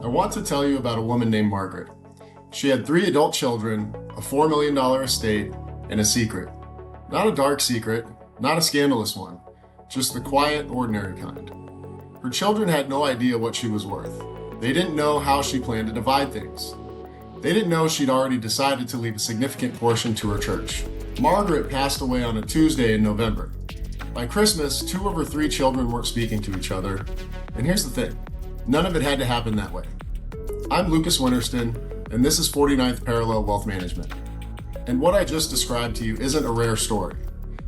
want to tell you about a woman named Margaret. She had 3 adult children, a $4 million estate, and a secret. Not a dark secret, not a scandalous one, just the quiet, ordinary kind. Her children had no idea what she was worth. They didn't know how she planned to divide things. They didn't know she'd already decided to leave a significant portion to her church. Margaret passed away on a Tuesday in November. By Christmas, 2 of her 3 children weren't speaking to each other. And here's the thing, none of it had to happen that way. I'm Lucas Winterston, and this is 49th Parallel Wealth Management. And what I just described to you isn't a rare story.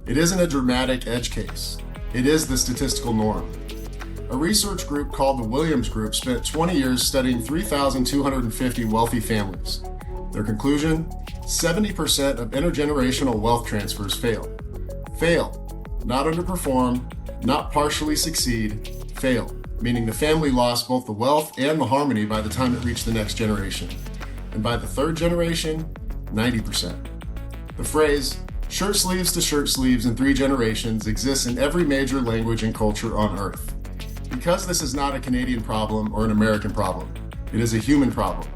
It isn't a dramatic edge case. It is the statistical norm. A research group called the Williams Group spent 20 years studying 3,250 wealthy families. Their conclusion? 70% of intergenerational wealth transfers fail. Fail. Not underperform, not partially succeed, fail. Meaning the family lost both the wealth and the harmony by the time it reached the next generation. And by the 3rd generation, 90%. The phrase, shirt sleeves to shirt sleeves in 3 generations exists in every major language and culture on Earth. Because this is not a Canadian problem or an American problem, it is a human problem.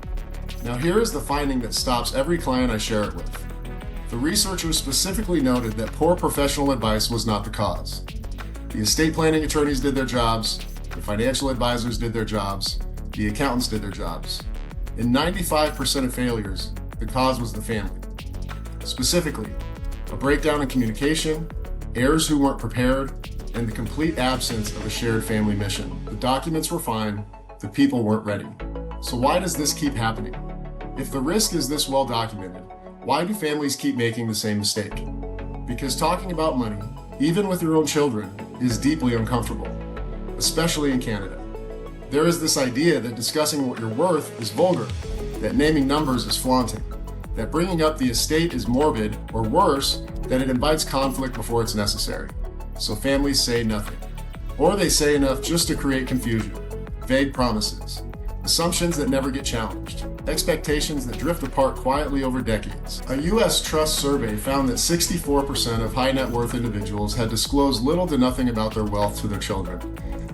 Now here is the finding that stops every client I share it with. The researchers specifically noted that poor professional advice was not the cause. The estate planning attorneys did their jobs, the financial advisors did their jobs, the accountants did their jobs. In 95% of failures, the cause was the family. Specifically, a breakdown in communication, heirs who weren't prepared, and the complete absence of a shared family mission. The documents were fine, the people weren't ready. So why does this keep happening? If the risk is this well documented, why do families keep making the same mistake? Because talking about money, even with your own children, is deeply uncomfortable, especially in Canada. There is this idea that discussing what you're worth is vulgar, that naming numbers is flaunting, that bringing up the estate is morbid, or worse, that it invites conflict before it's necessary. So families say nothing. Or they say enough just to create confusion, vague promises, assumptions that never get challenged, expectations that drift apart quietly over decades. A U.S. Trust survey found that 64% of high net worth individuals had disclosed little to nothing about their wealth to their children.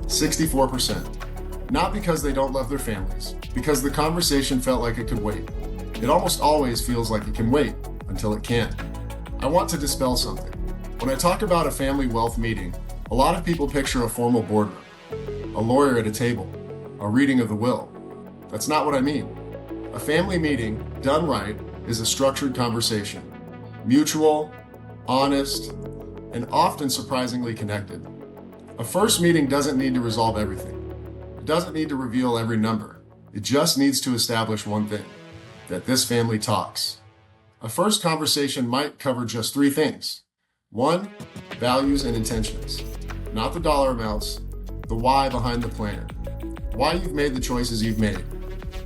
64%. Not because they don't love their families, because the conversation felt like it could wait. It almost always feels like it can wait until it can't. I want to dispel something. When I talk about a family wealth meeting, a lot of people picture a formal boardroom, a lawyer at a table, a reading of the will. That's not what I mean. A family meeting, done right, is a structured conversation, mutual, honest, and often surprisingly connected. A first meeting doesn't need to resolve everything. It doesn't need to reveal every number. It just needs to establish one thing, that this family talks. A first conversation might cover just 3 things. 1, values and intentions. Not the dollar amounts, the why behind the plan. Why you've made the choices you've made.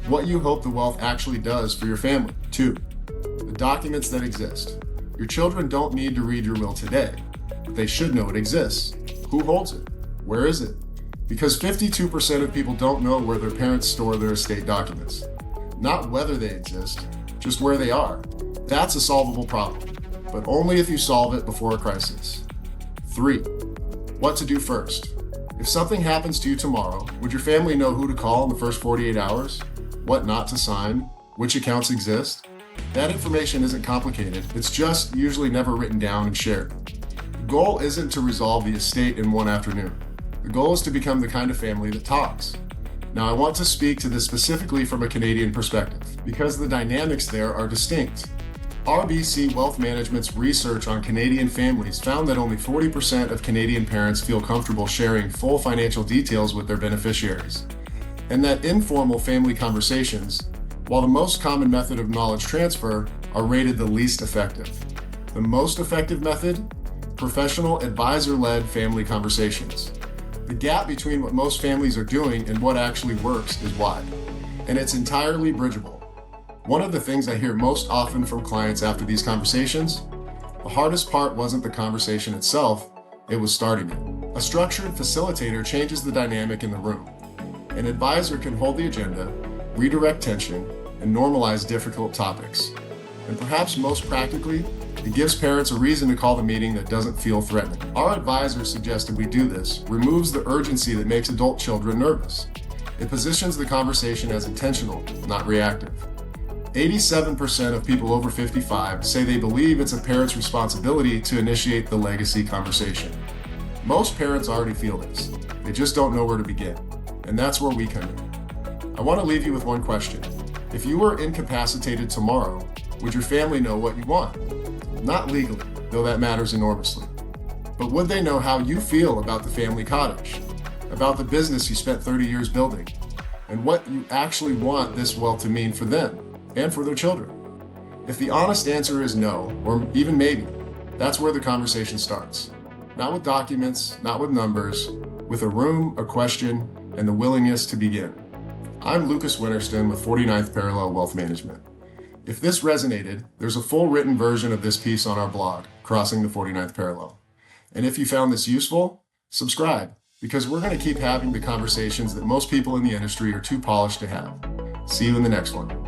What you hope the wealth actually does for your family. 2, the documents that exist. Your children don't need to read your will today, but they should know it exists. Who holds it? Where is it? Because 52% of people don't know where their parents store their estate documents. Not whether they exist, just where they are. That's a solvable problem, but only if you solve it before a crisis. 3, what to do first. If something happens to you tomorrow, would your family know who to call in the first 48 hours? What not to sign? Which accounts exist? That information isn't complicated, it's just usually never written down and shared. The goal isn't to resolve the estate in one afternoon. The goal is to become the kind of family that talks. Now I want to speak to this specifically from a Canadian perspective, because the dynamics there are distinct. RBC Wealth Management's research on Canadian families found that only 40% of Canadian parents feel comfortable sharing full financial details with their beneficiaries, and that informal family conversations, while the most common method of knowledge transfer, are rated the least effective. The most effective method? Professional advisor-led family conversations. The gap between what most families are doing and what actually works is wide, and it's entirely bridgeable. One of the things I hear most often from clients after these conversations, the hardest part wasn't the conversation itself, it was starting it. A structured facilitator changes the dynamic in the room. An advisor can hold the agenda, redirect tension, and normalize difficult topics. And perhaps most practically, it gives parents a reason to call the meeting that doesn't feel threatening. Our advisor suggested we do this removes the urgency that makes adult children nervous. It positions the conversation as intentional, not reactive. 87% of people over 55 say they believe it's a parent's responsibility to initiate the legacy conversation. Most parents already feel this. They just don't know where to begin. And that's where we come in. I want to leave you with one question. If you were incapacitated tomorrow, would your family know what you want? Not legally, though that matters enormously. But would they know how you feel about the family cottage? About the business you spent 30 years building? And what you actually want this wealth to mean for them and for their children? If the honest answer is no, or even maybe, that's where the conversation starts. Not with documents, not with numbers, with a room, a question, and the willingness to begin. I'm Lucas Winterston with 49th Parallel Wealth Management. If this resonated, there's a full written version of this piece on our blog, Crossing the 49th Parallel. And if you found this useful, subscribe, because we're going to keep having the conversations that most people in the industry are too polished to have. See you in the next one.